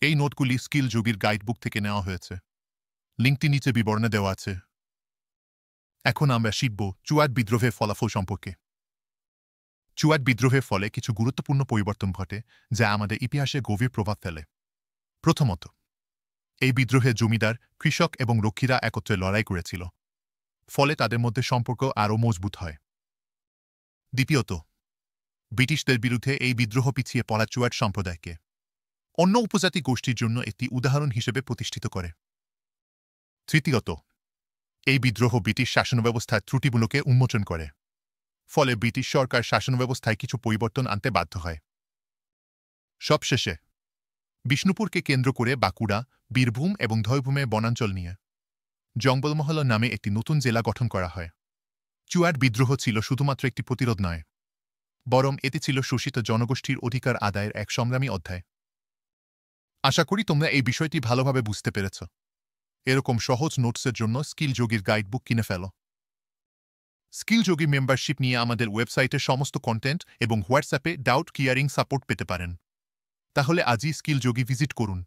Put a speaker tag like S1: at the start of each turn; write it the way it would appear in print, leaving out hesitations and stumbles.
S1: এই নোটগুলি স্কিল যোগীর গাইডবুক থেকে নেওয়া হয়েছে। লিঙ্কটি নিচে বিবরণে দেওয়া আছে। এখন আমরা শিখব চুয়াট বিদ্রোহের ফলাফল সম্পর্কে। চুয়াট বিদ্রোহের ফলে কিছু গুরুত্বপূর্ণ পরিবর্তন ঘটে, যা আমাদের ইতিহাসে গভীর প্রভাব ফেলে। প্রথমত, এই বিদ্রোহে জমিদার, কৃষক এবং রক্ষীরা একত্রে লড়াই করেছিল, ফলে তাদের মধ্যে সম্পর্ক আরও মজবুত হয়। দ্বিতীয়ত, ব্রিটিশদের বিরুদ্ধে এই বিদ্রোহ পিছিয়ে পড়া চুয়াট সম্প্রদায়কে অন্য উপজাতি গোষ্ঠীর জন্য একটি উদাহরণ হিসেবে প্রতিষ্ঠিত করে। তৃতীয়ত, এই বিদ্রোহ ব্রিটিশ শাসনব্যবস্থার ত্রুটিগুলোকে উন্মোচন করে, ফলে ব্রিটিশ সরকার শাসনব্যবস্থায় কিছু পরিবর্তন আনতে বাধ্য হয়। সবশেষে, বিষ্ণুপুরকে কেন্দ্র করে বাঁকুড়া, বীরভূম এবং ধৈভূমে বনাঞ্চল নিয়ে জঙ্গলমহল নামে একটি নতুন জেলা গঠন করা হয়। চুয়াট বিদ্রোহ ছিল শুধুমাত্র একটি প্রতিরোধ নয়, বরং এটি ছিল শোষিত জনগোষ্ঠীর অধিকার আদায়ের এক সংগ্রামী অধ্যায়। আশা করি তোমরা এই বিষয়টি ভালোভাবে বুঝতে পেরেছ। এরকম সহজ নোটসের জন্য স্কিল যোগীর গাইডবুক কিনে ফেলো। স্কিল যোগী মেম্বারশিপ নিয়ে আমাদের ওয়েবসাইটে সমস্ত কন্টেন্ট এবং হোয়াটসঅ্যাপে ডাউট ক্লিয়ারিং সাপোর্ট পেতে পারেন। তাহলে আজই স্কিল যোগী ভিজিট করুন।